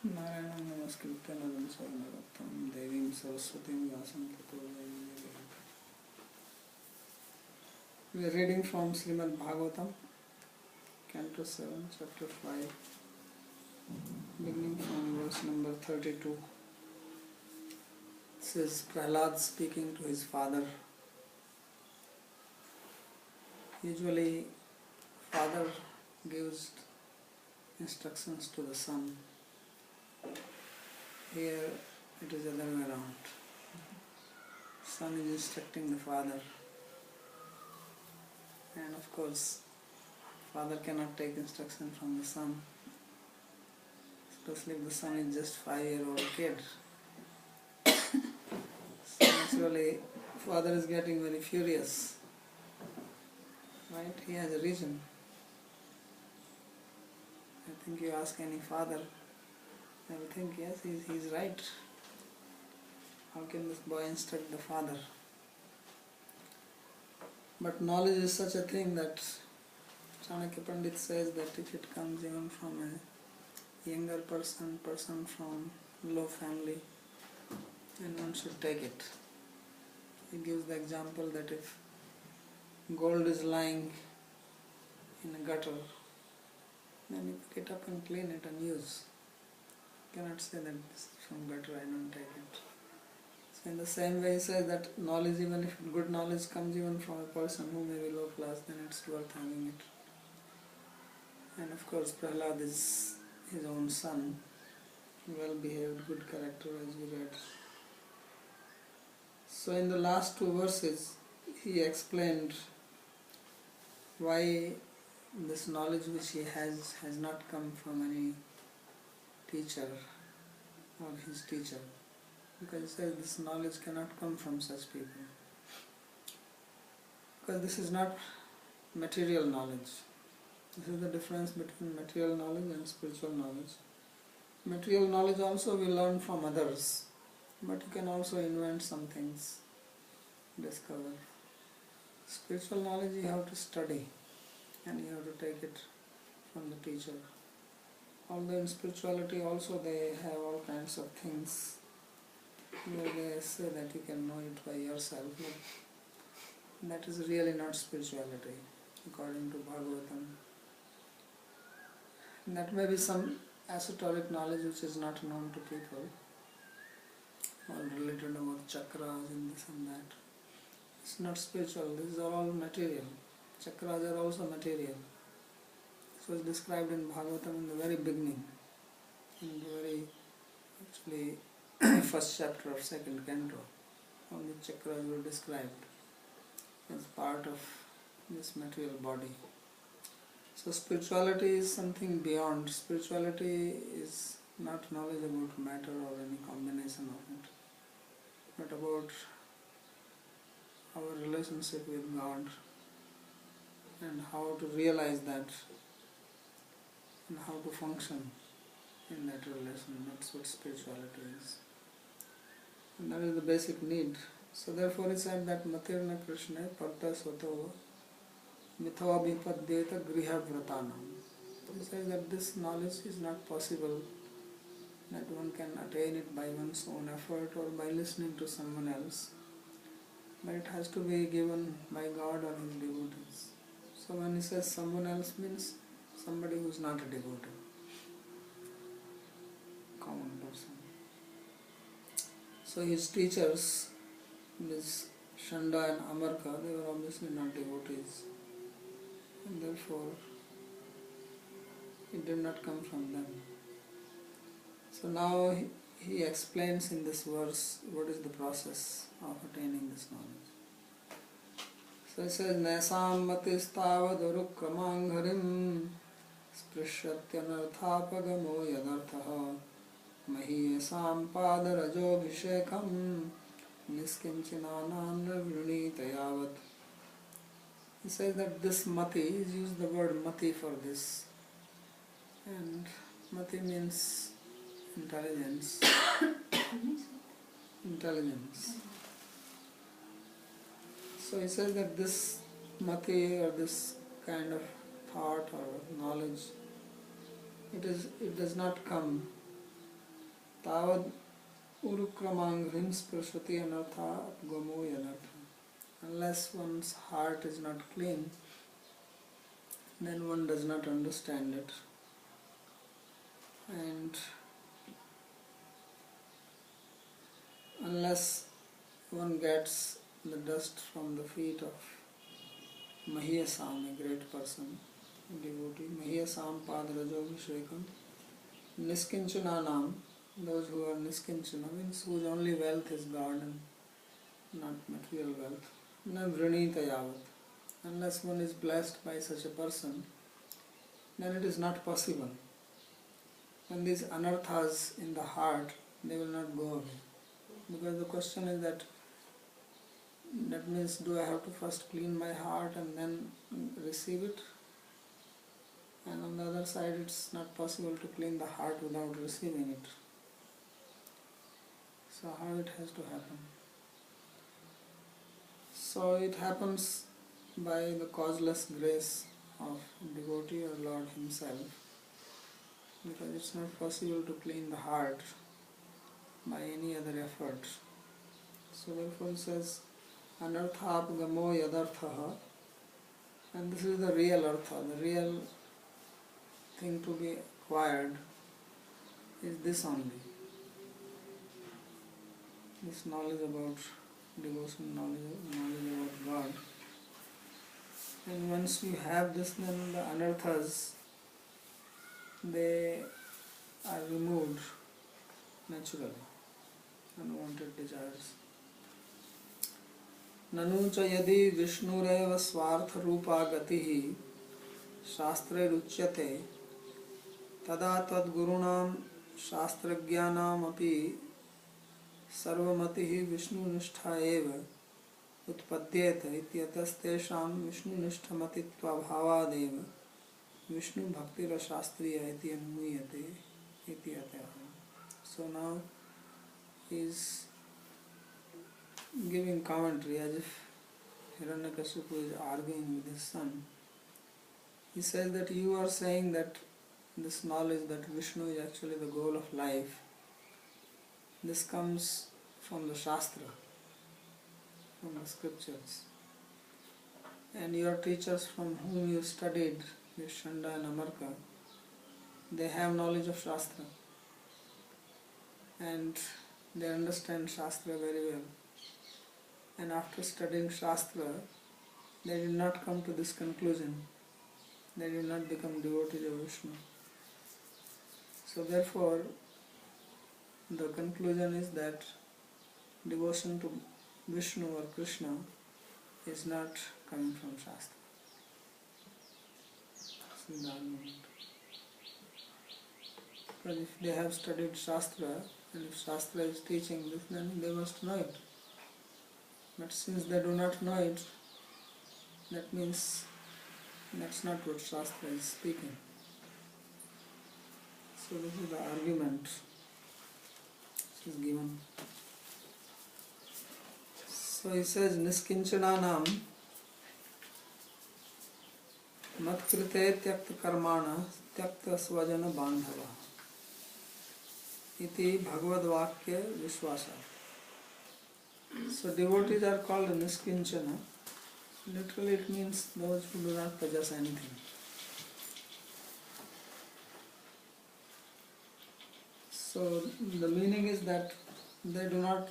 Narayana Namaskritya Naram Sarvanarattam Devim Saraswatim Vyasam Tato Jayam. We are reading from Srimad Bhagavatam, Canto 7, Chapter 5, beginning from verse number 32. This is Prahlad speaking to his father. Usually, father gives instructions to the son. Here it is the other way around. Son is instructing the father. And of course, father cannot take instruction from the son, especially if the son is just 5-year-old kid. So naturally, father is getting very furious. Right? He has a reason. I think you ask any father, they will think, yes, he's right. How can this boy instruct the father? But knowledge is such a thing that Chanakya Pandit says that if it comes even from a younger person from low family, then one should take it. He gives the example that if gold is lying in a gutter, then you pick it up and clean it and use. You cannot say that this is from gutter, I don't take it. So in the same way he says that knowledge, even if good knowledge comes even from a person who may be low class, then it's worth having it. And of course Prahlad is his own son, well behaved, good character as we read. So in the last two verses he explained why this knowledge which he has not come from any teacher or his teacher. Because he says this knowledge cannot come from such people. Because this is not material knowledge. This is the difference between material knowledge and spiritual knowledge. Material knowledge also we learn from others, but you can also invent some things, discover. Spiritual knowledge you have to study and you have to take it from the teacher. Although in spirituality also they have all kinds of things where they say that you can know it by yourself, but that is really not spirituality according to Bhagavatam. That may be some esoteric knowledge which is not known to people, all related about chakras and this and that. It's not spiritual, these are all material. Chakras are also material. This was described in Bhagavatam in the very beginning, in the very first chapter of second canto. All the chakras were described as part of this material body. So spirituality is something beyond. Spirituality is not knowledge about matter or any combination of it, but about our relationship with God and how to realize that and how to function in that relation. That's what spirituality is. And that is the basic need. So therefore he said that Matirna Krishna Parta Swato Mitho Abhipadyeta Griha Vratanam. He says that this knowledge is not possible, that one can attain it by one's own effort or by listening to someone else, but it has to be given by God or his devotees. So when he says someone else, means somebody who is not a devotee, common person. So his teachers, this Shanda and Amarka, they were obviously not devotees, and therefore it did not come from them. So now he explains in this verse what is the process of attaining this knowledge. So he says, Nesam matistavadurukramangarim sprishatyanarthapagamo yadarthaha mahiyasam padarajobhishekam niskinchinanan vrinitayavat. He says that this mati, he's used the word mati for this, and mati means intelligence. Intelligence. So he says that this mati or this kind of thought or knowledge, it does not come Tavad urukramangrim sprashati anartha apgamo yanartha. Unless one's heart is not clean, then one does not understand it. And unless one gets the dust from the feet of Mahiyasam, a great person, a devotee, Mahiyasam Padrajobhishekam, Niskinchana, those who are Niskinchana, means whose only wealth is God and not material wealth. Na vrinita yavat. Unless one is blessed by such a person, then it is not possible. And these anarthas in the heart, they will not go away. Because the question is that means, do I have to first clean my heart and then receive it? And on the other side, it's not possible to clean the heart without receiving it. So how it has to happen? So it happens by the causeless grace of devotee or Lord Himself, because it's not possible to clean the heart by any other effort. So therefore it says, Anarthapgamo yadarthaha, and this is the real artha, the real thing to be acquired is this only. This knowledge about devotion, knowledge about God. And once you have this, then the anarthas, they are removed naturally, unwanted desires. Nanu cha yadi Vishnureva swartha rupa gatihi shastre ruchyate tada tad gurunam shastragyanam api sarvamatihi Vishnunistha eva utpadyeta ityatastesham Vishnunisthamatitva bhavadeva Vishnu Bhakti Shastriya iti anumiyate iti atyaha. So now he is giving commentary as if Hiranyakashipu is arguing with his son. He says that you are saying that this knowledge that Vishnu is actually the goal of life, this comes from the Shastra, from the scriptures. And your teachers from whom you studied, Shanda and Amarka, they have knowledge of Shastra. And they understand Shastra very well. And after studying Shastra, they did not come to this conclusion. They did not become devotees of Vishnu. So therefore, the conclusion is that devotion to Vishnu or Krishna is not coming from Shastra. See the argument. Because if they have studied Shastra, and if Shastra is teaching this, then they must know it. But since they do not know it, that means that's not what Shastra is speaking. So this is the argument which is given. So he says, Niskinchananam matkrite tyakta karmana tyakta svajana bandhava iti bhagavad vakya vishwasa. So devotees are called Niskinchana. Literally it means those who do not possess anything. So the meaning is that they do not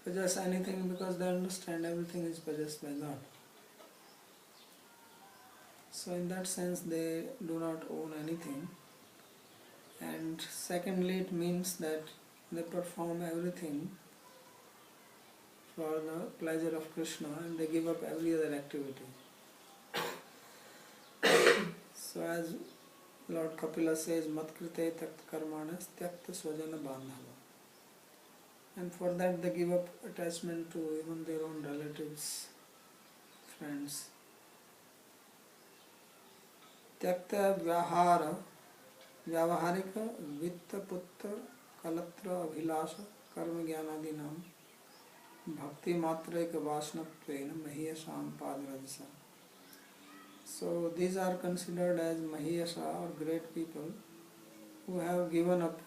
possess anything because they understand everything is possessed by God. So in that sense they do not own anything. And secondly, it means that they perform everything for the pleasure of Krishna and they give up every other activity. So as Lord Kapila says, Matkrite Takta Karmanas Tyakta Swajana Bandhava. And for that they give up attachment to even their own relatives, friends. Tyakta Vyahara Vyavaharika Vitta Putta Kalatra Abhilasha Karma Jnanadinam Bhakti Matraika Vashnaptvena Mahiyasam Padrajasa. So these are considered as Mahiyasa or great people who have given up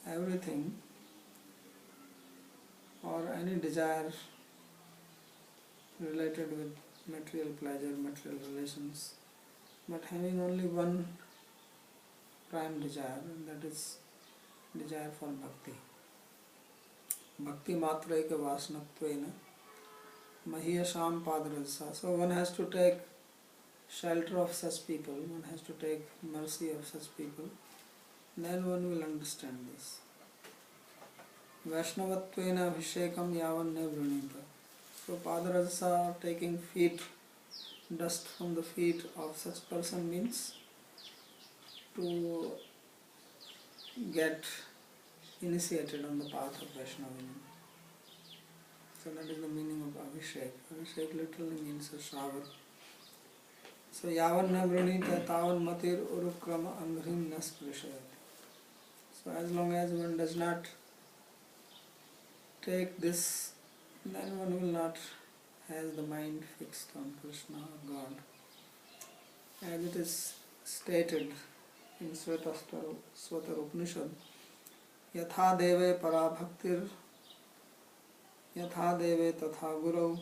everything or any desire related with material pleasure, material relations, but having only one prime desire, and that is desire for bhakti. Bhakti matraika vasanatvena mahiyasham padarasa. So one has to take shelter of such people, one has to take mercy of such people, then one will understand this. Vaishnavatvena abhishekam yavanne vrinita. So padarasa, taking feet, dust from the feet of such person means to get initiated on the path of Vaishnavism. So that is the meaning of Abhishek. Abhishek literally means a shower. So yavan na vrinita tavan matir urukrama anghrim nas prishayat. So as long as one does not take this, then one will not have the mind fixed on Krishna or God. As it is stated in Swatar Upanishad, Yatha deve para bhaktir Yatha deve tatha guru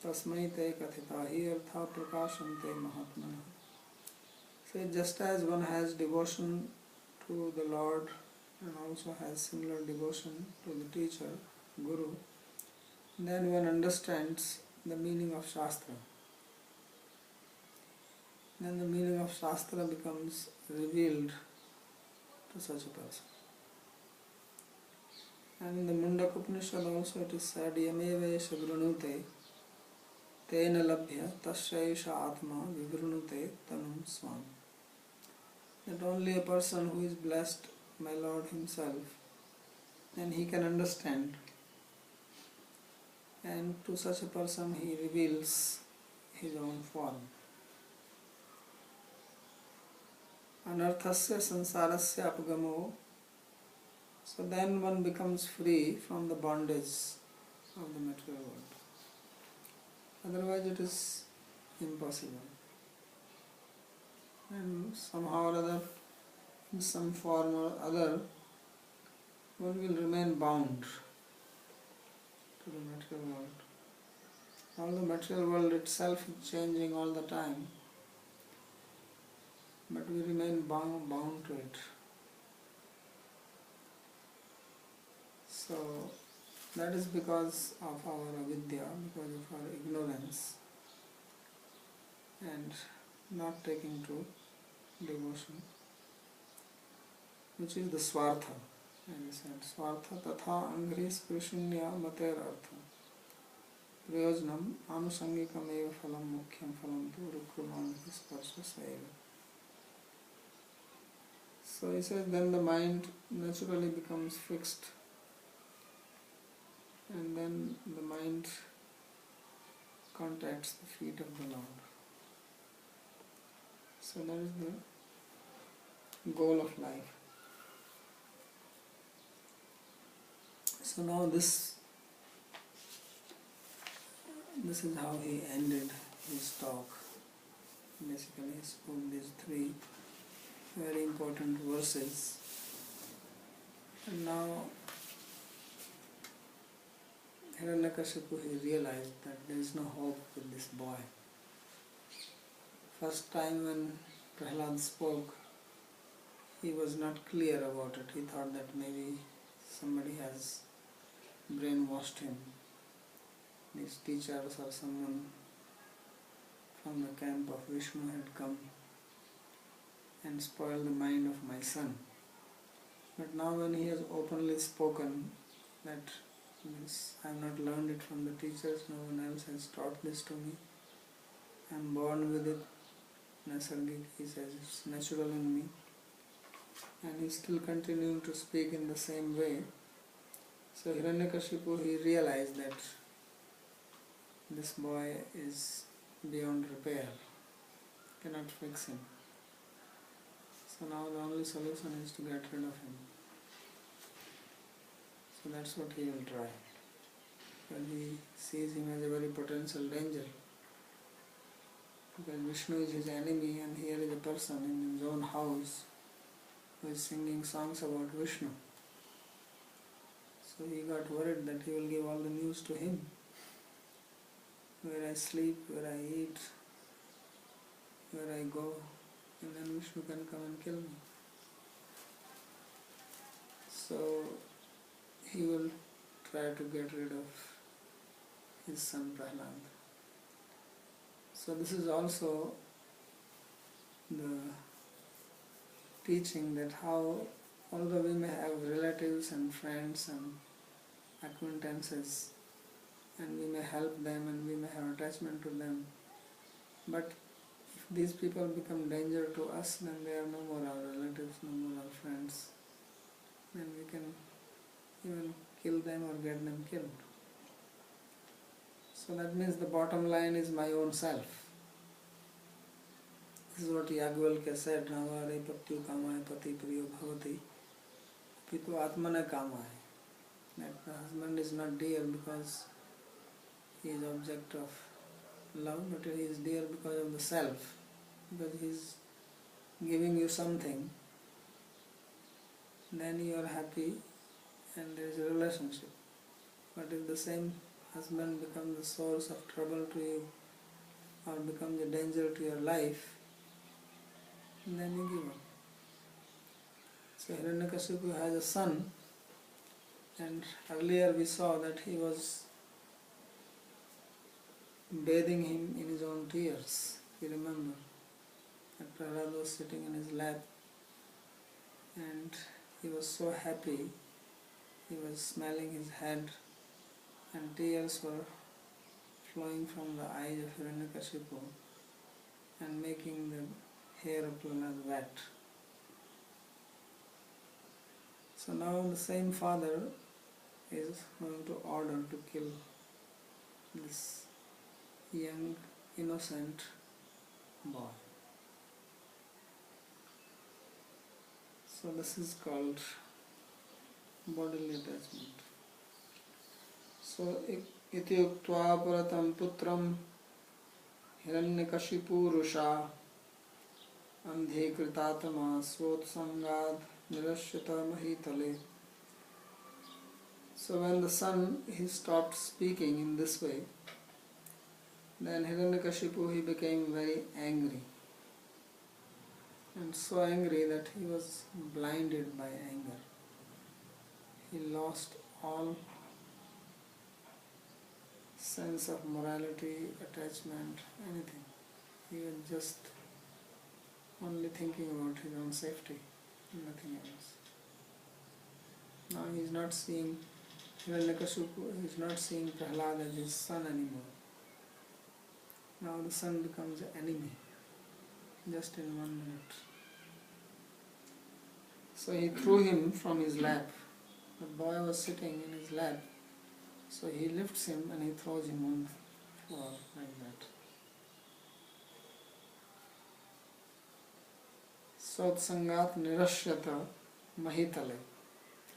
tasmai te kathita hi artha prakashante mahatmana. So just as one has devotion to the Lord and also has similar devotion to the teacher, Guru, then one understands the meaning of Shastra. Then the meaning of Shastra becomes revealed to such a person. And in the Mundak Upanishad also it is said, Yameve Shabrunute Tena Labhya Tashaisha Atma Vivrunute Tanum Swam. That only a person who is blessed by Lord Himself, then he can understand. And to such a person he reveals his own form. Anarthasya sansarasya apagamo. So then one becomes free from the bondage of the material world. Otherwise it is impossible. And somehow or other, in some form or other, one will remain bound to the material world. Although the material world itself is changing all the time, but we remain bound to it. So that is because of our avidya, because of our ignorance and not taking to devotion, which is the swartha. And he said, swartha tatha angris krishinya mater artha prayojanam anusangikam eva phalam mukhyam phalam tu rukruman sparsha saeva. So he says, then the mind naturally becomes fixed, and then the mind contacts the feet of the Lord. So that is the goal of life. So now this is how he ended his talk. Basically he spoke these three very important verses. And now Hiranyakashipu, he realized that there is no hope with this boy. First time when Prahlad spoke, he was not clear about it. He thought that maybe somebody has brainwashed him. His teachers or someone from the camp of Vishnu had come and spoiled the mind of my son. But now when he has openly spoken that I have not learned it from the teachers, no one else has taught this to me, I am born with it, Nasargik, he says it's natural in me, and he is still continuing to speak in the same way. So Hiranyakashipu, he realized that this boy is beyond repair, cannot fix him. So now the only solution is to get rid of him. So that's what he will try. But he sees him as a very potential danger. Because Vishnu is his enemy, and here is a person in his own house who is singing songs about Vishnu. So he got worried that he will give all the news to him. Where I sleep, where I eat, where I go, and then Vishnu can come and kill me. So he will try to get rid of his son Prahlad. So this is also the teaching that how, although we may have relatives and friends and acquaintances, and we may help them and we may have attachment to them, but if these people become danger to us, then they are no more our relatives, no more our friends. Then we can even kill them or get them killed. So that means the bottom line is my own self. This is what Yagvalkya said, Navare Patyu Kamaya Pati Priyo Bhavati Pitu Atmana Kamaya. That the husband is not dear because he is object of love, but he is dear because of the self, because he is giving you something, then you are happy and there is a relationship. But if the same husband becomes the source of trouble to you or becomes a danger to your life, then you give up. So Hiranyakashipu has a son, and earlier we saw that he was bathing him in his own tears. You remember that Prahlad was sitting in his lap and he was so happy, he was smelling his head and tears were flowing from the eyes of Hiranyakashipu and making the hair of Prahlad wet. So now the same father is going to order to kill this young innocent boy. So this is called bodily attachment. So iti uktva paratam putram Hiranyakashipu rusha andhe kritatama svotsangad nirashyata mahitale. So when the son, he stopped speaking in this way, then Hiranyakashipu, he became very angry, and so angry that he was blinded by anger. He lost all sense of morality, attachment, anything. He was just only thinking about his own safety, nothing else. Now he is not seeing Hiranyakashipu, he is not seeing Prahlad as his son anymore. Now the son becomes an enemy, just in 1 minute. So he threw him from his lap. The boy was sitting in his lap. So he lifts him and he throws him on the floor like that. Sotsangat nirashyata mahitale.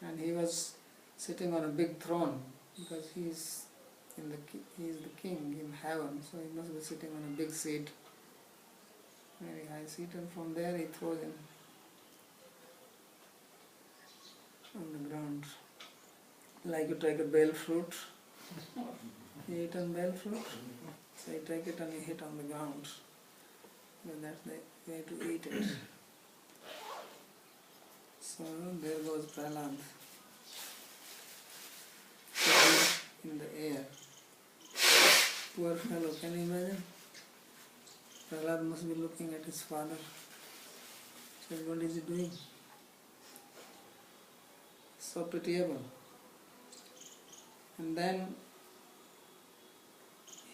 And he was sitting on a big throne because he is the king in heaven, so he must be sitting on a big seat, very high seat, and from there he throws him on the ground. Like you take a bale fruit, you eat on bale fruit, so you take it and you hit on the ground. But that's the way to eat it. So there goes Prahlad in the air. Poor fellow, can you imagine? Prahlad must be looking at his father. So what is he doing? So pitiable. And then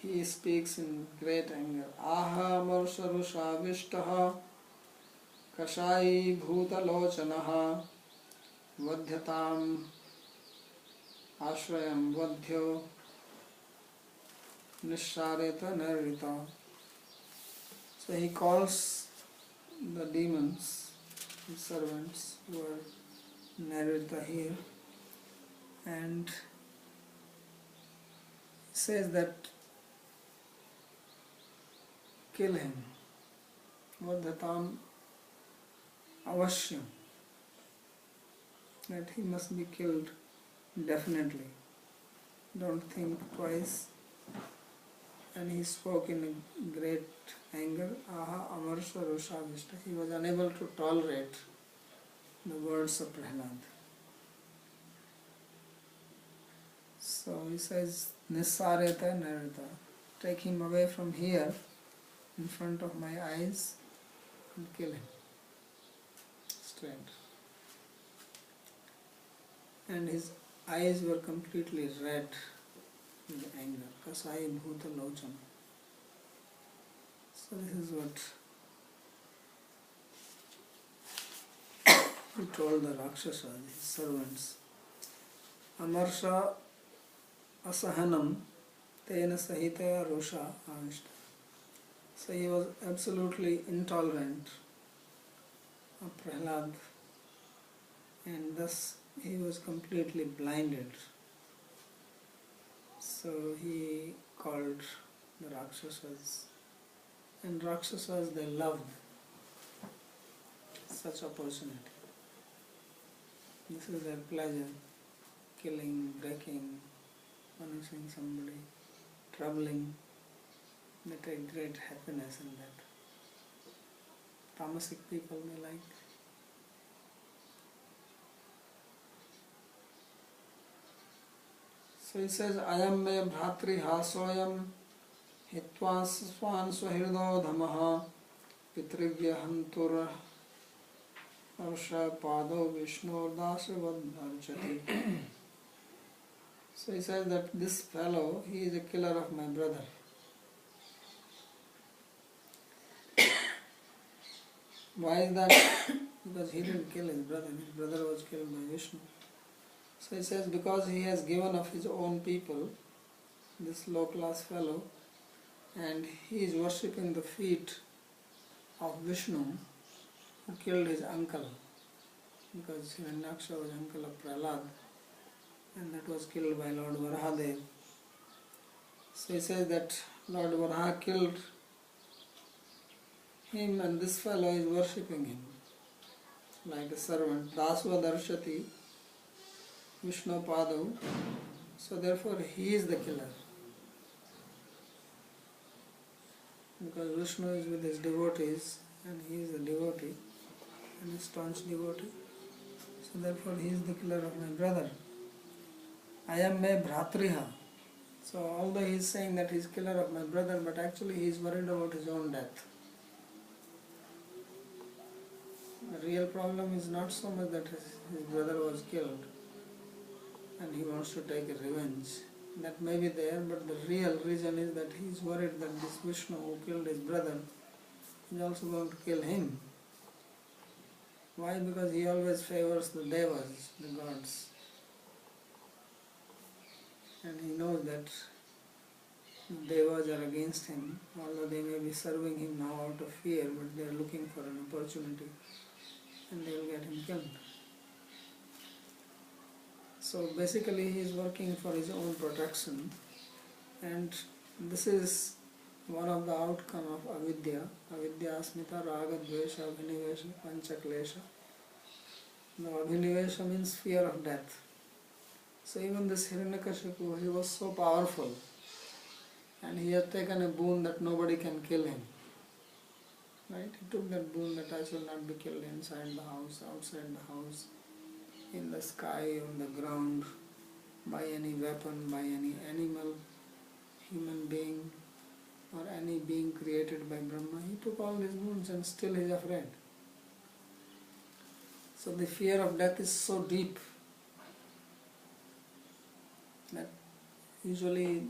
he speaks in great anger. Aha marsharusha vishtaha kashayi bhutalochanaha vadhyatam ashrayam vadhyo nishareta narita. So he calls the demons, his servants who are narita here, and says that kill him. Vadhatam avashyam. That he must be killed definitely. Don't think twice. And he spoke in a great anger. Aha amarsha rushavishta. He was unable to tolerate the words of Prahlad. So he says, Nissareta narita. Take him away from here, in front of my eyes, and kill him. Straight. And his eyes were completely red with anger. Kasai bhuta lochana. So this is what he told the Rakshasas, his servants. Amarsha asahanam tena sahitaya rosha avishta. So he was absolutely intolerant of Prahlad, and thus he was completely blinded. So he called the Rakshasas, and Rakshasas, they loved such opportunity. This is their pleasure, killing, breaking, punishing somebody, troubling. They take great happiness in that. Tamasic people may like. So he says, Ayam me bhratri hasoyam hitva swan swahirdo dhamaha pitrivya hantur arsha pado vishnu dasa vadharchati. So he says that this fellow, he is a killer of my brother. Why is that? Because he didn't kill his brother was killed by Vishnu. So he says, because he has given of his own people, this low class fellow, and he is worshipping the feet of Vishnu, who killed his uncle, because Hiranyaksha was uncle of Prahlad, and that was killed by Lord Varahadev. So he says that Lord Varaha killed him, and this fellow is worshipping him like a servant. Dasva darshati Vishnu Padav. So therefore he is the killer. Because Vishnu is with his devotees, and he is the devotee, and a staunch devotee. So therefore he is the killer of my brother. Ayam me bhratriha. So although he is saying that he is killer of my brother, but actually he is worried about his own death. The real problem is not so much that his brother was killed and he wants to take a revenge. That may be there, but the real reason is that he is worried that this Vishnu who killed his brother is also going to kill him. Why? Because he always favors the devas, the gods. And he knows that the devas are against him, although they may be serving him now out of fear, but they are looking for an opportunity and they will get him killed. So basically he is working for his own protection, and this is one of the outcome of avidya. Avidya asmita raga dvesha abhinivesha panchaklesha. The abhinivesha means fear of death. So even this Hiranyakashipu, he was so powerful, and he had taken a boon that nobody can kill him. Right? He took that boon that I shall not be killed inside the house, outside the house, in the sky, on the ground, by any weapon, by any animal, human being, or any being created by Brahma. He took all these boons and still he is afraid. So the fear of death is so deep that usually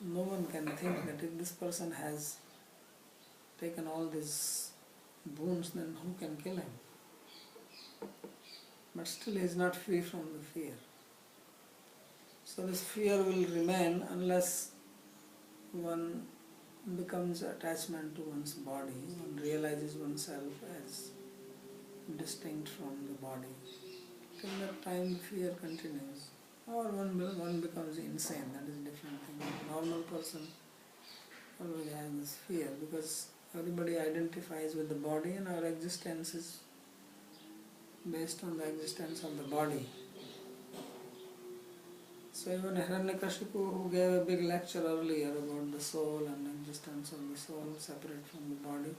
no one can think that if this person has taken all these boons, then who can kill him? But still he is not free from the fear. So this fear will remain unless one becomes attachment to one's body, one realizes oneself as distinct from the body. Till that time fear continues. Or one becomes insane, that is a different thing. A normal person always has this fear because everybody identifies with the body and our existence is based on the existence of the body. So even Hiranyakashipu, who gave a big lecture earlier about the soul and existence of the soul separate from the body,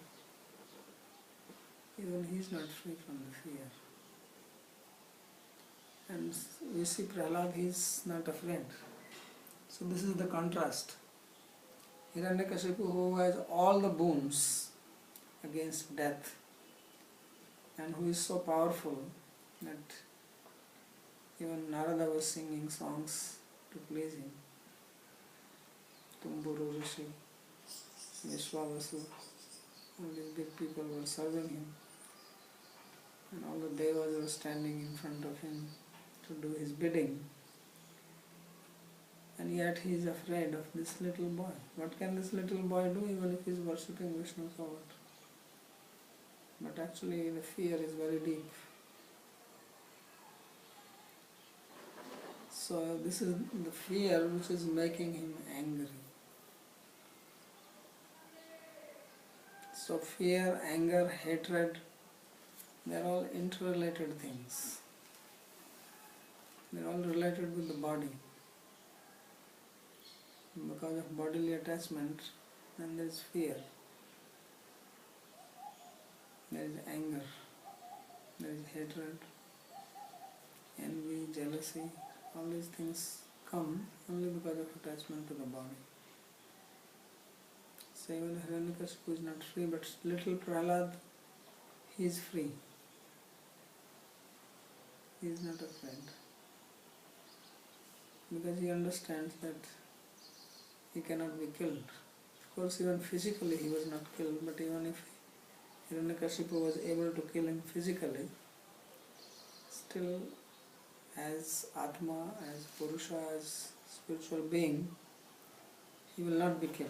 even he is not free from the fear. And we see Prahlad, he is not afraid. So this is the contrast. Hiranyakashipu, who has all the boons against death, and who is so powerful that even Narada was singing songs to please him. Tumburu Rishi, Vishwavasu, all these big people were serving him, and all the devas were standing in front of him to do his bidding. And yet he is afraid of this little boy. What can this little boy do even if he is worshipping Vishnu for what? But actually the fear is very deep. So this is the fear which is making him angry. So fear, anger, hatred, they are all interrelated things. They are all related with the body. Because of bodily attachment, then there is fear, there is anger, there is hatred, envy, jealousy. All these things come only because of attachment to the body. So even Hiranyakashipu is not free, but little Prahlad, he is free. He is not afraid. Because he understands that he cannot be killed. Of course, even physically he was not killed, but even if Hiranyakashipu was able to kill him physically, still as Atma, as Purusha, as spiritual being, he will not be killed.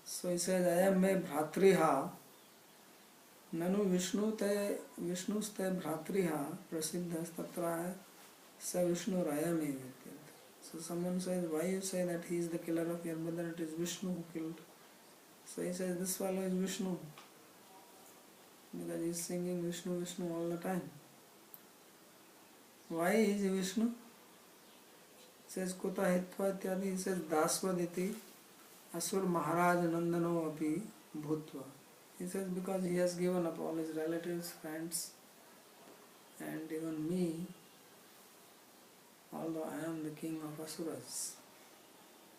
So he says, Ayam me bhratriha Nanu Vishnuste bhratriha prasiddhas tatra sa Vishnu raya me. So someone says, why you say that he is the killer of your brother? It is Vishnu who killed. So he says, this fellow is Vishnu. Because he is singing Vishnu, Vishnu all the time. Why is he Vishnu? He says, Kuta hitva ityadi. He says, Daswaditi asur maharaj nandano api bhutva. He says, because he has given up all his relatives, friends, and even me, although I am the king of Asuras.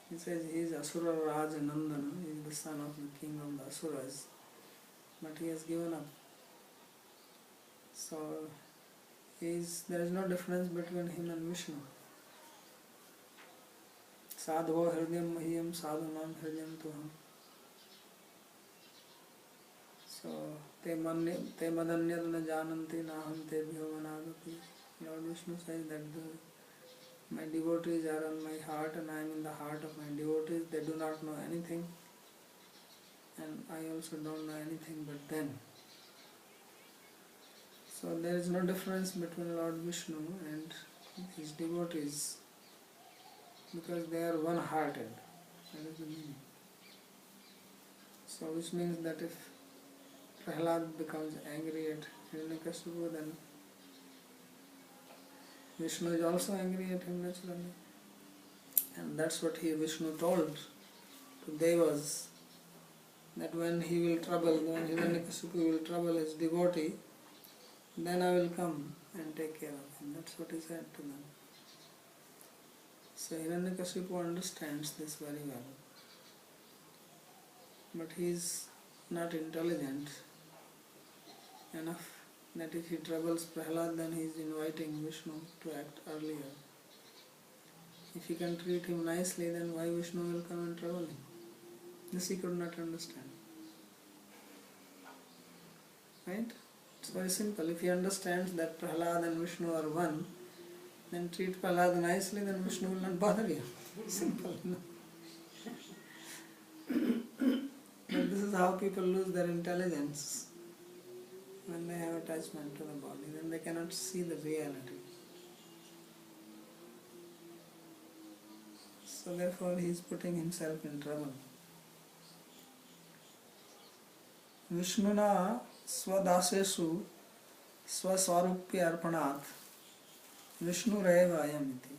He says he is Asura Raj Nandana, he is the son of the king of the Asuras, but he has given up. So there is no difference between him and Vishnu. Sadhvo hridayam mahyam sadhunam hridayam tuham. So te madanyad na jananti naham te bhyavanagapi. Lord Vishnu says that my devotees are on my heart and I am in the heart of my devotees. They do not know anything and I also don't know anything but them. So there is no difference between Lord Vishnu and his devotees because they are one-hearted. That is the meaning. So which means that if Prahlad becomes angry at Hiranyakashipu, then Vishnu is also angry at him naturally. And that's what Vishnu told to Devas, that when when Hiranyakashipu will trouble his devotee, then I will come and take care of him. That's what he said to them. So Hiranyakashipu understands this very well. But he is not intelligent enough that if he troubles Prahlad, then he is inviting Vishnu to act earlier. If he can treat him nicely, then why Vishnu will come and trouble him? This he could not understand. Right? It's very simple. If he understands that Prahlad and Vishnu are one, then treat Prahlad nicely, then Vishnu will not bother you. Simple. But this is how people lose their intelligence. When they have attachment to the body, then they cannot see the reality. So therefore he is putting himself in trouble. Vishnuna Svadasesu Swaswarupya Arpanat Vishnu Reva Ayamiti.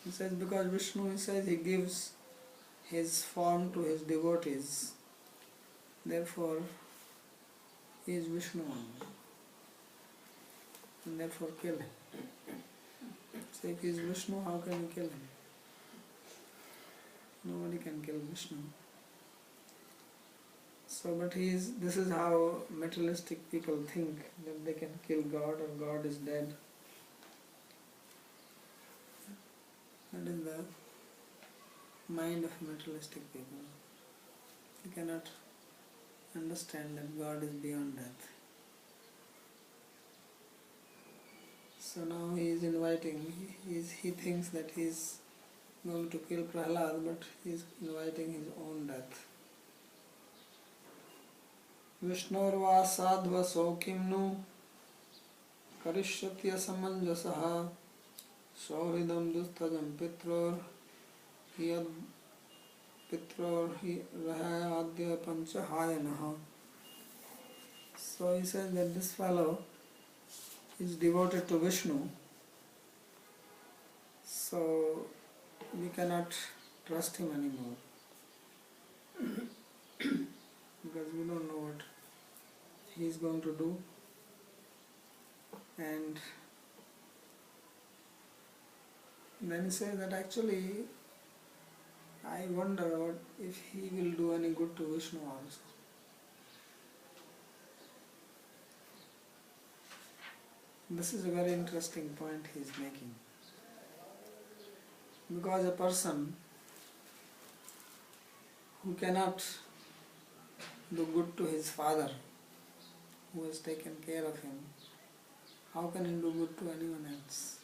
He says because Vishnu, he says, he gives his form to his devotees. Therefore, he is Vishnu only. And therefore kill him. So if he is Vishnu, how can you kill him? Nobody can kill Vishnu. So, but this is how materialistic people think, that they can kill God or God is dead. That is the mind of materialistic people. They cannot understand that God is beyond death. So now he is inviting, he thinks that he is going to kill Prahlad, but he is inviting his own death. Vishnurva sadva saukimnu karishyatya samanjasaha sauridam dustajam pitror hiyad pitror rahaya adya panchahayanaha. So he says that this fellow is devoted to Vishnu, so we cannot trust him anymore because we don't know what he is going to do, and then he says that actually I wonder if he will do any good to Vishnu also. This is a very interesting point he is making. Because a person who cannot do good to his father, who has taken care of him, how can he do good to anyone else?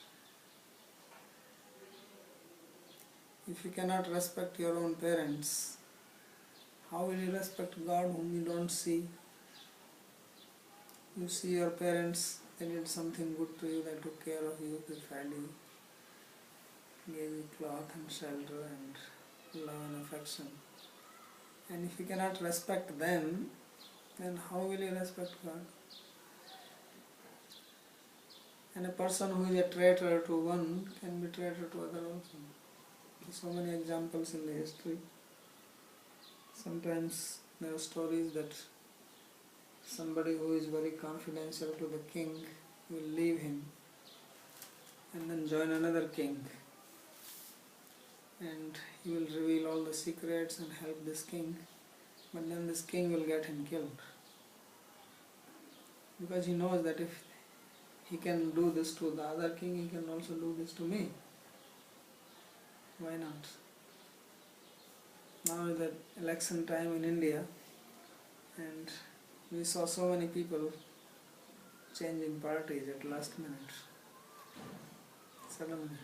If you cannot respect your own parents, how will you respect God whom you don't see? You see your parents, they did something good to you, they took care of you, they fed you, gave you cloth and shelter and love and affection. And if you cannot respect them, then how will you respect God? And a person who is a traitor to one can be traitor to other also. There are so many examples in the history. Sometimes there are stories that somebody who is very confidential to the king will leave him and then join another king, and he will reveal all the secrets and help this king, but then this king will get him killed because he knows that if he can do this to the other king, he can also do this to me. Why not? Now is the election time in India, and we saw so many people changing parties at last minute, suddenly.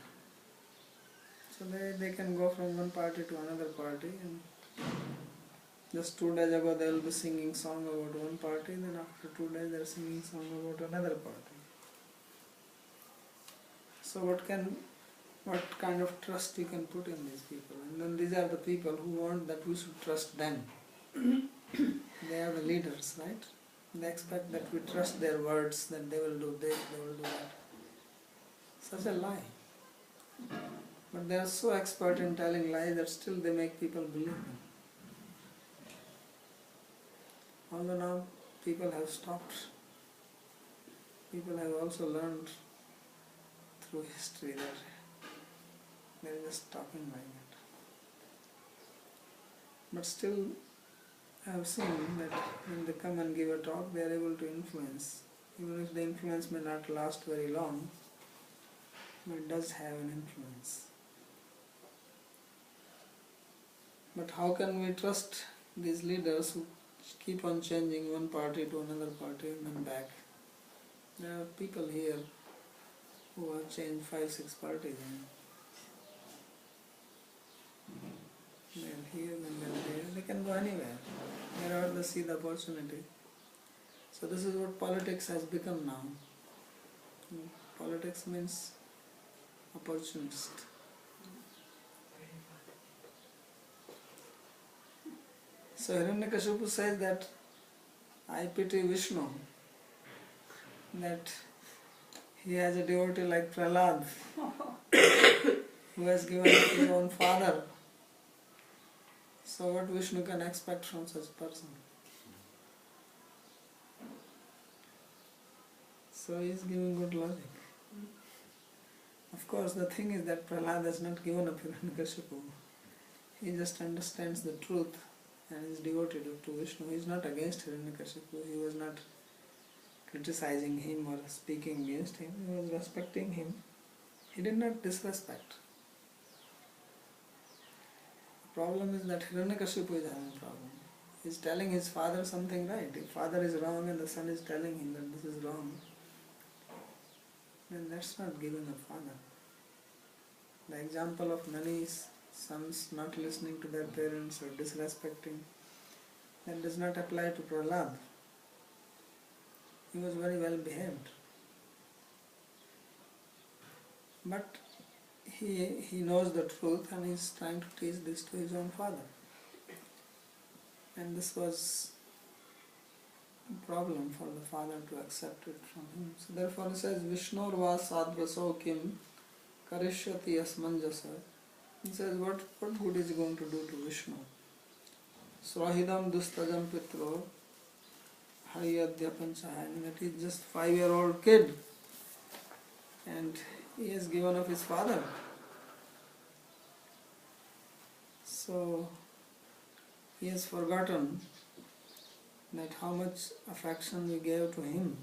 So they can go from one party to another party, and just 2 days ago they will be singing song about one party, then after 2 days they are singing song about another party. So what kind of trust you can put in these people? And then these are the people who want that we should trust them. They are the leaders, right? They expect that we trust their words, that they will do this, they will do that. Such a lie. But they are so expert in telling lies that still they make people believe them. Although now people have stopped, people have also learned through history that they are just talking like that. But still I have seen that when they come and give a talk, they are able to influence. Even if the influence may not last very long, but it does have an influence. But how can we trust these leaders who keep on changing one party to another party and then back? There are people here who have changed 5-6 parties. They are here, then they are there. They can go anywhere, wherever they see the opportunity. So this is what politics has become now. Politics means opportunist. So Hiranyakashipu says that I pity Vishnu that he has a devotee like Prahlad who has given up his own father. So what Vishnu can expect from such a person? So he is giving good logic. Of course, the thing is that Prahlad has not given up Hiranyakashipu. He just understands the truth and is devoted to Vishnu. He is not against Hiranyakashipu. He was not criticizing him or speaking against him. He was respecting him. He did not disrespect. The problem is that Hiranyakashipu is having a problem. He is telling his father something right. If father is wrong and the son is telling him that this is wrong, then that's not giving a father. The example of many sons not listening to their parents or disrespecting, that does not apply to Prahlad. He was very well behaved. But he knows the truth and he is trying to teach this to his own father. And this was a problem for the father to accept it from him. So therefore he says, Vishnor va sadvaso kim karishyati asmanjasa. He says, what good is he going to do to Vishnu? Swahidam dustajam pitro hariyadya panchahani. That he is just 5-year-old kid and he has given up his father. So he has forgotten that how much affection we gave to him.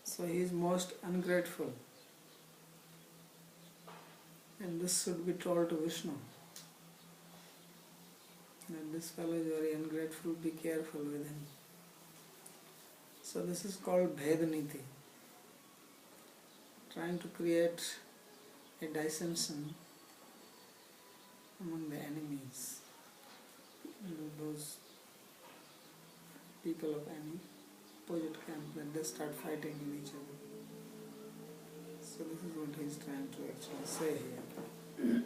So he is most ungrateful. And this should be told to Vishnu. That this fellow is very ungrateful, be careful with him. So this is called Bhedaniti. Trying to create a dissension among the enemies. Those people of any opposite camp, that they start fighting with each other. So this is what he is trying to actually say here.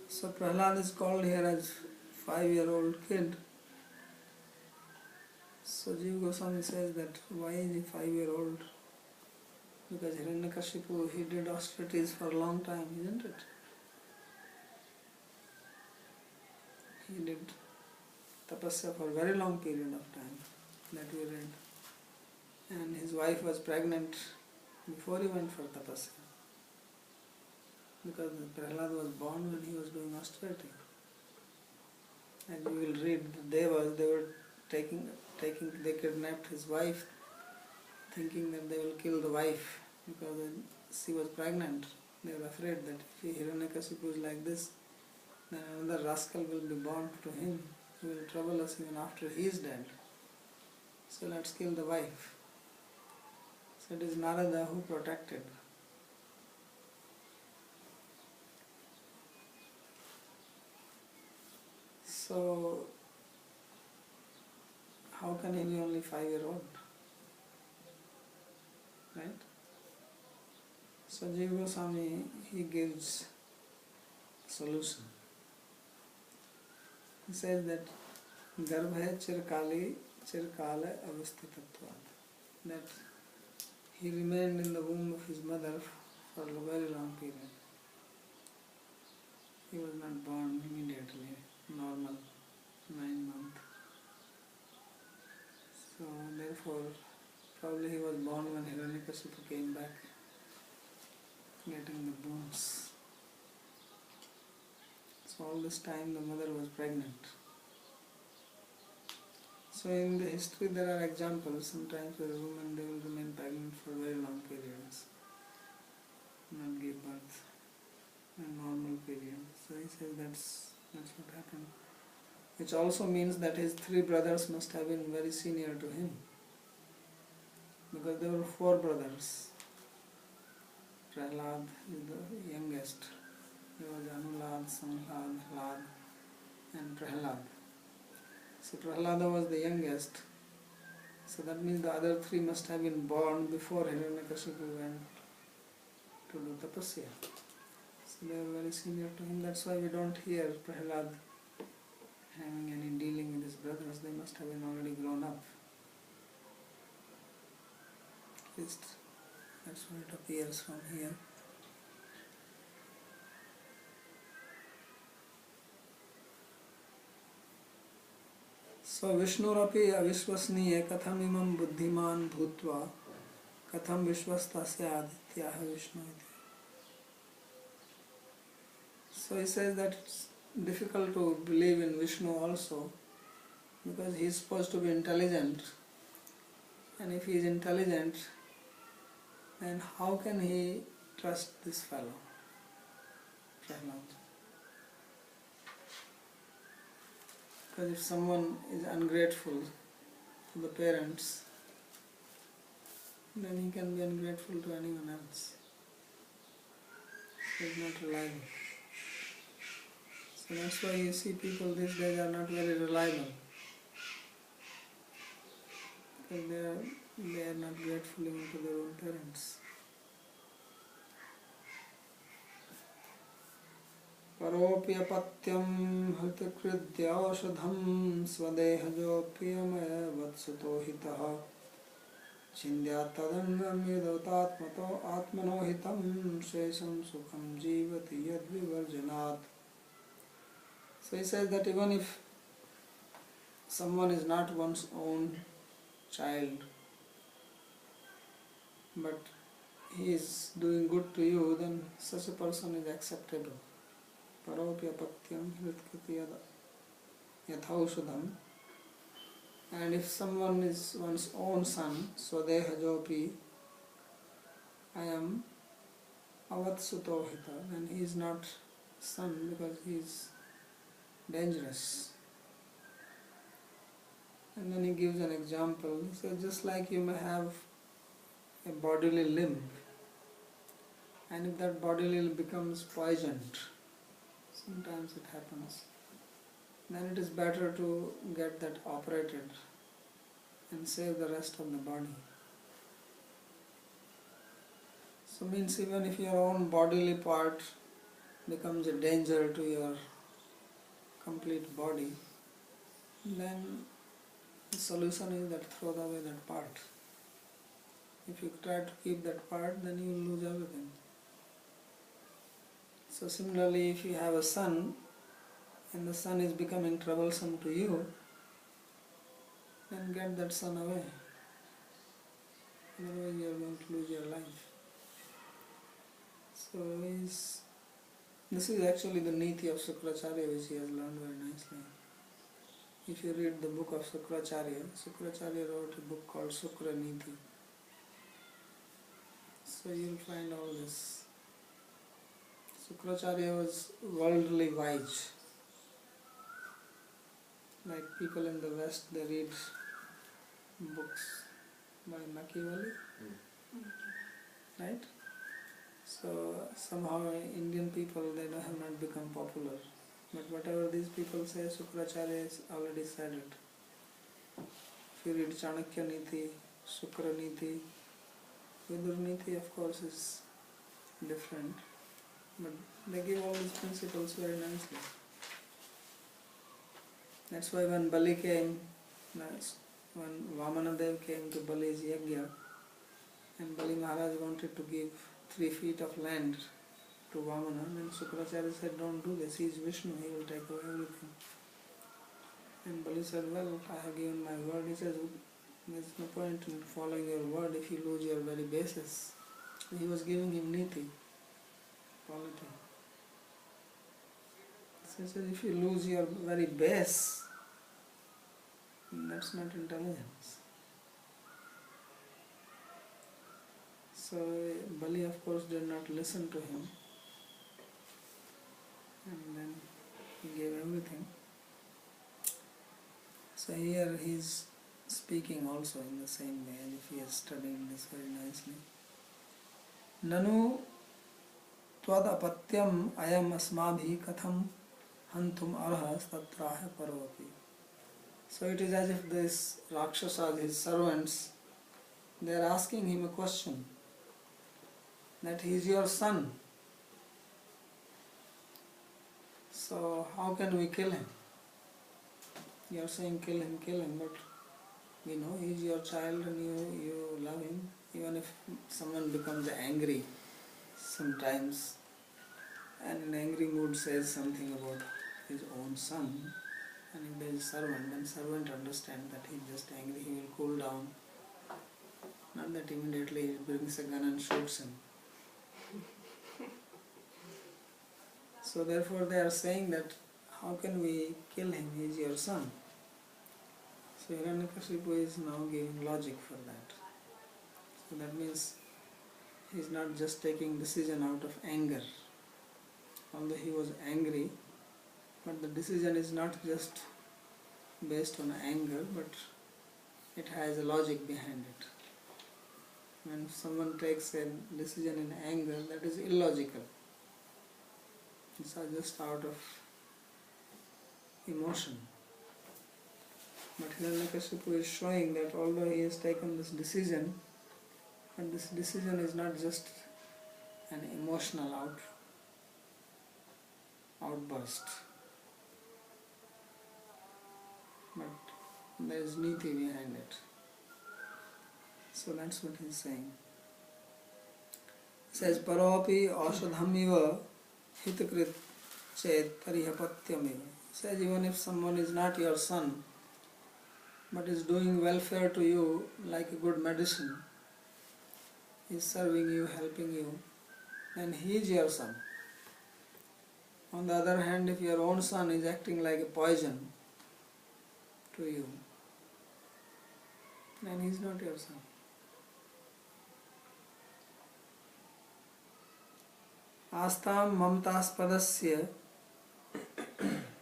So Prahlad is called here as 5-year-old kid. So Jiva Goswami says that why is he 5-year-old? Because Hiranyakashipu, he did austerities for a long time, isn't it? He did tapasya for a very long period of time, that we read. And his wife was pregnant before he went for tapasya. Because Prahlad was born when he was doing austerity. And you will read the Devas, they kidnapped his wife, thinking that they will kill the wife because she was pregnant. They were afraid that if Hiranyakashipu is like this, then another rascal will be born to him, who will trouble us even after he is dead. So let's kill the wife. So it is Narada who protected. So how can he be only 5-year-old? Right? So Jiva Goswami, he gives solution. He says that Garbha Chirkala Avasthitatvad, that he remained in the womb of his mother for a very long period. He was not born immediately, normal, 9 months. So therefore, probably he was born when Hiranyakashipu came back, getting the bones. So all this time the mother was pregnant. So in the history there are examples, sometimes where a woman, they will remain pregnant for very long periods, not give birth, a normal period. So he says that's what happened. Which also means that his 3 brothers must have been very senior to him. Because there were 4 brothers. Prahlad is the youngest. There was Anulad, Samhlad, Hlad and Prahlad. So Prahlada was the youngest. So that means the other 3 must have been born before Hiranyakashipu went to do tapasya. So they were very senior to him. That's why we don't hear Prahlad having any dealing with his brothers, they must have been already grown up. At least that's what it appears from here. So Vishnurapi avishwasniye katham imam buddhiman bhutva katham vishwastasya adityaha Vishnu iti. So he says that it's difficult to believe in Vishnu also, because he is supposed to be intelligent, and if he is intelligent, then how can he trust this fellow, Prahlad? Because if someone is ungrateful to the parents, then he can be ungrateful to anyone else. He is not reliable. So that's why you see people these days are not very reliable, because they are not grateful even to their own parents. Paropi apatyam hatakridya aushadham swadehajopiyamaya vatsuto hitaha chindya tadangam yadautatmato atmano hitam shesam sukham jivati yadvivarjanat. So he says that even if someone is not one's own child, but he is doing good to you, then such a person is acceptable. Paropi apatyam hritkati yathaushadham. And if someone is one's own son, swadehajopi, I am avatsutohita, then he is not son because he is dangerous. And then he gives an example. He says, just like you may have a bodily limb, and if that bodily limb becomes poisoned, sometimes it happens, then it is better to get that operated and save the rest of the body. So means even if your own bodily part becomes a danger to your complete body, then the solution is that throw away that part. If you try to keep that part, then you will lose everything. So similarly, if you have a son and the son is becoming troublesome to you, then get that son away. Otherwise you are going to lose your life. So this is actually the niti of Sukracharya, which he has learned very nicely. If you read the book of Sukracharya, Sukracharya wrote a book called Sukra Niti. So you will find all this. Sukracharya was worldly wise. Like people in the West, they read books by Machiavelli, right? So somehow Indian people, they have not become popular. But whatever these people say, Sukracharya has already said it. If you read Chanakya Niti, Sukra Niti, Vidur Niti of course is different, but they give all these principles very nicely. That's why when Bali came, when Vamanadev came to Bali's Yajna, and Bali Maharaj wanted to give 3 feet of land to Vamana, then Sukracharya said, don't do this, he is Vishnu, he will take away everything. And Bali said, well, I have given my word. He says, there is no point in following your word if you lose your very basis. He was giving him niti, polity. So he says, if you lose your very base, that's not intelligence. So Bali of course did not listen to him, and then he gave everything. So here he is speaking also in the same way, and if he has studied this very nicely. Nanu tvad apatyam ayam asmabhi katham hantum arhas tatraha paropi. So it is as if this Rakshasas, his servants, they are asking him a question, that he is your son. So how can we kill him? You are saying kill him, but we know he is your child and you love him. Even if someone becomes angry sometimes and in angry mood says something about his own son, and if there is a servant, then servant understands that he is just angry, he will cool down. Not that immediately he brings a gun and shoots him. So therefore they are saying that how can we kill him, he is your son. So Hiranyakashipu is now giving logic for that. So that means he is not just taking decision out of anger. Although he was angry, but the decision is not just based on anger, but it has a logic behind it. When someone takes a decision in anger, that is illogical. It's just out of emotion. But Hiranyakashipu is showing that although he has taken this decision, but this decision is not just an emotional outburst, but there is niti behind it. So that's what he is saying. He says, Paropi aushadhamiva hitakrit chet parihapatyamiva. He says, even if someone is not your son, but is doing welfare to you like a good medicine, is serving you, helping you, then he is your son. On the other hand, if your own son is acting like a poison to you, then he is not your son. Astam mamtaspadasya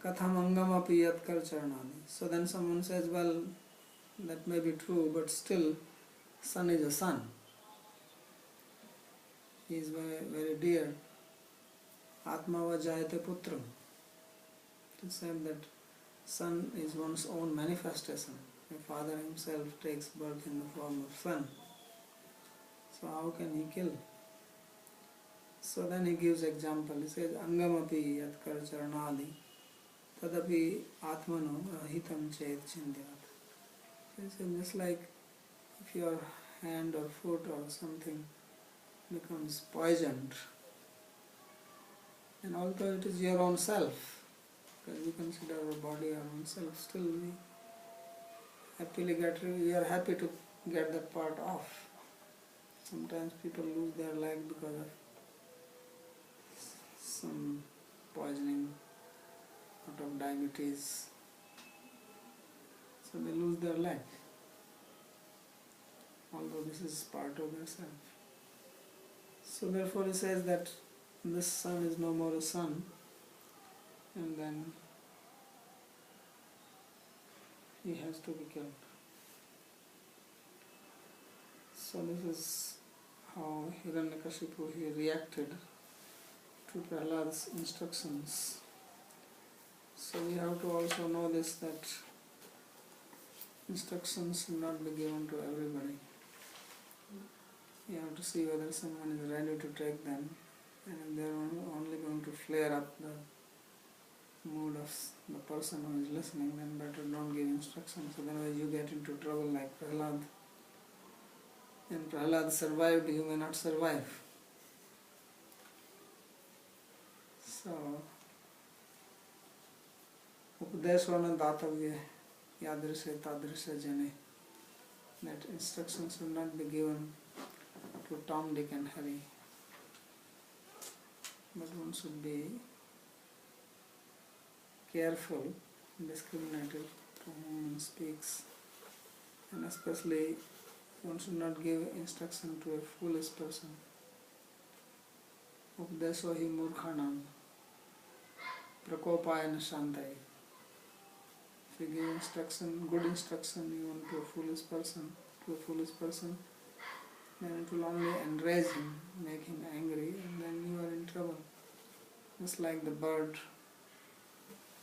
katham angamapi yatkar charanani. So then someone says, well, that may be true, but still, son is a son. He is very, very dear. Atma va jayate putram. It is said that son is one's own manifestation. The father himself takes birth in the form of son. So how can he kill? So then he gives example. He says, Angamapi yatkar charanadi tadapi atmano ahitam chet chindyat. He says, just like if your hand or foot or something becomes poisoned, and although it is your own self, because we consider our body our own self, still we are happy to get that part off. Sometimes people lose their leg because of some poisoning out of diabetes, so they lose their leg, although this is part of their self. So therefore he says that this son is no more a son, and then he has to be killed. So this is how Hiranyakashipu he reacted to Prahlad's instructions. So we have to also know this, that instructions should not be given to everybody. You have to see whether someone is ready to take them, and if they are only going to flare up the mood of the person who is listening, then better don't give instructions, otherwise you get into trouble like Prahlad. And Prahlad survived, you may not survive. So, Upadeshvana datavya yadrishe tadrishe jane. That instructions should not be given to Tom, Dick and Harry, but one should be careful, discriminative to whom one speaks, and especially one should not give instruction to a foolish person. Updesho hi murkhanam prakopayana shantai. If you give instruction, good instruction even to a foolish person, then it will only enrage him, make him angry, and then you are in trouble. Just like the bird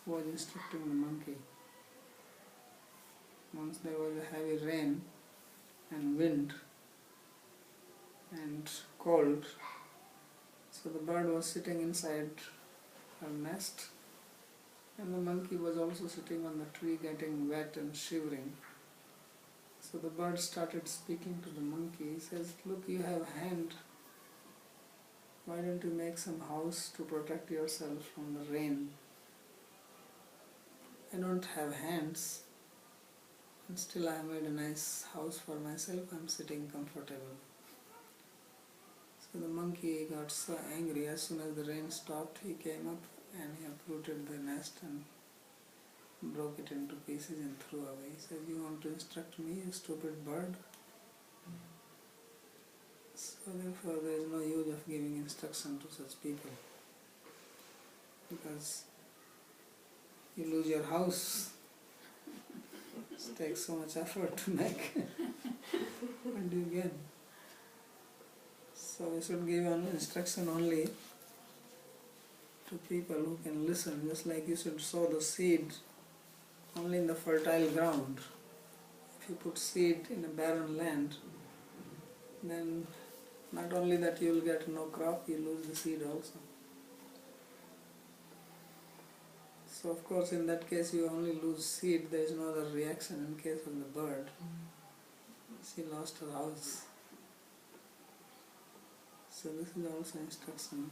was instructing the monkey. Once there was a heavy rain and wind and cold, so the bird was sitting inside her nest, And the monkey was also sitting on the tree getting wet and shivering. So the bird started speaking to the monkey. He says, look, you have a hand. Why don't you make some house to protect yourself from the rain? I don't have hands. And still I have made a nice house for myself. I'm sitting comfortable. So the monkey got so angry. As soon as the rain stopped, he came up and he uprooted the nest and broke it into pieces and threw away. He said, you want to instruct me, you stupid bird? So therefore there is no use of giving instruction to such people, because you lose your house. It takes so much effort to make. What do you get? So we should give an instruction only to people who can listen, just like you should sow the seed only in the fertile ground. If you put seed in a barren land, then not only that you will get no crop, you lose the seed also. So of course in that case you only lose seed, there is no other reaction in case of the bird. She lost her house. So this is also instruction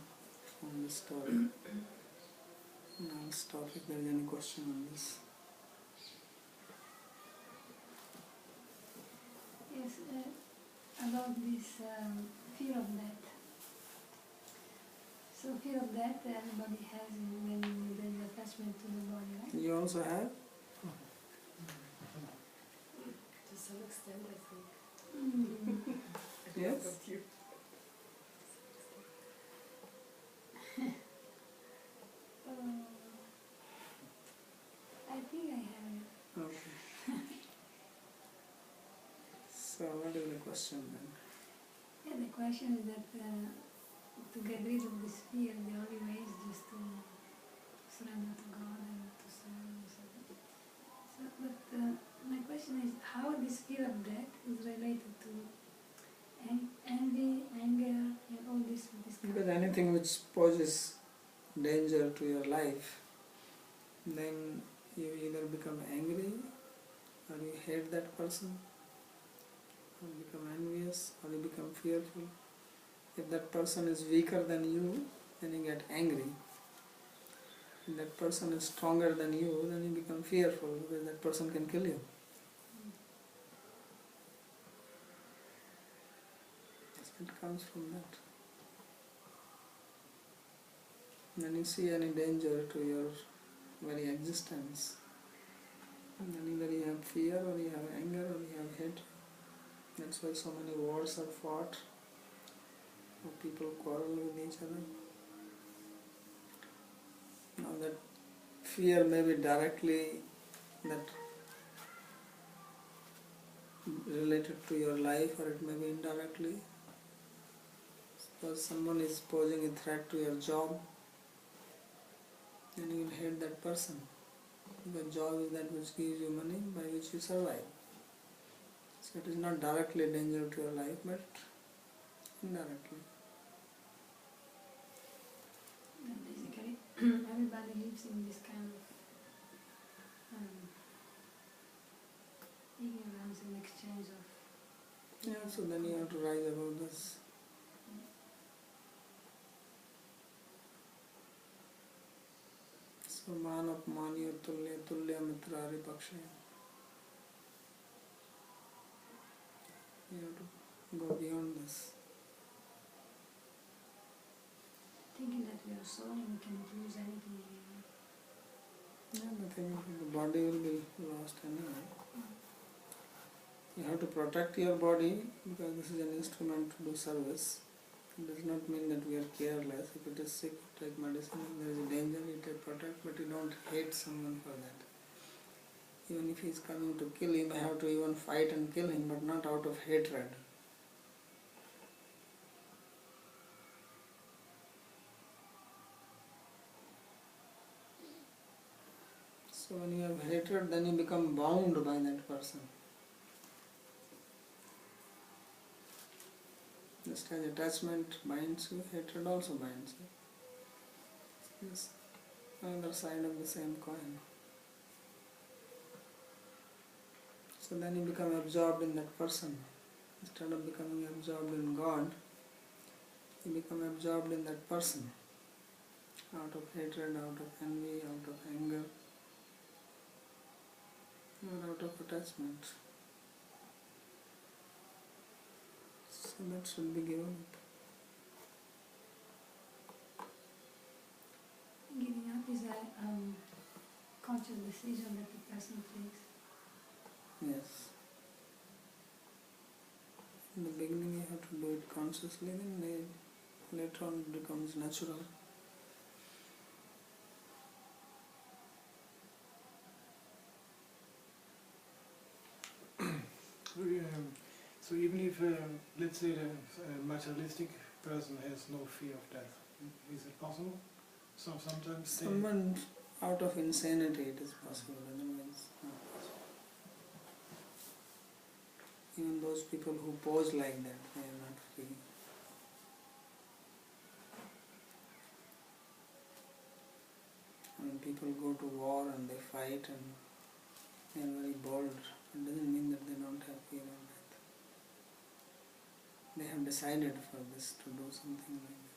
from this story. And I'll stop if there is any question on this. Yes, about this fear of death. So fear of death everybody has when there is attachment to the body, right? You also have? To some extent, I think. Yes? I think I have. Okay. So what is the question then? Yeah, the question is that to get rid of this fear, the only way is just to surrender to God and to serve. But my question is how this fear of death is related to envy, anger, and all this. Because anything which poses danger to your life, then you either become angry or you hate that person, or you become envious or you become fearful. If that person is weaker than you, then you get angry. If that person is stronger than you, then you become fearful because that person can kill you. So it comes from that. When you see any danger to your very existence, then either you have fear or you have anger or you have hate. That's why so many wars are fought, or people quarrel with each other. Now that fear may be directly related to your life, or it may be indirectly. Suppose someone is posing a threat to your job, then you will hate that person. Because job is that which gives you money by which you survive. So it is not directly a danger to your life, but indirectly. Basically, everybody lives in this kind of ignorance and exchange of... Yeah, so then you have to rise above this. So man apmaniyo tulya tulya mitrari pakshe. You have to go beyond this. Thinking that we are soul and we cannot lose anything. Yeah, nothing. The body will be lost anyway. You have to protect your body because this is an instrument to do service. It does not mean that we are careless. If it is sick, take medicine. If there is a danger, you take protect, but you don't hate someone for that. Even if he is coming to kill, you may have to even fight and kill him, but not out of hatred. So when you have hatred, then you become bound by that person. Just as attachment binds you, hatred also binds you. Yes. another side of the same coin. So then you become absorbed in that person. Instead of becoming absorbed in God, you become absorbed in that person. Out of hatred, out of envy, out of anger, or out of attachment. So that should be given up. Giving up is a conscious decision that the person takes. Yes. In the beginning you have to do it consciously, then later on it becomes natural. So even if, let's say, the materialistic person has no fear of death, is it possible? So sometimes Someone out of insanity it is possible, otherwise not possible. Even those people who pose like that, they are not free. When people go to war and they fight and they are very bold, it doesn't mean that they don't have fear of death. They have decided for this, to do something like that.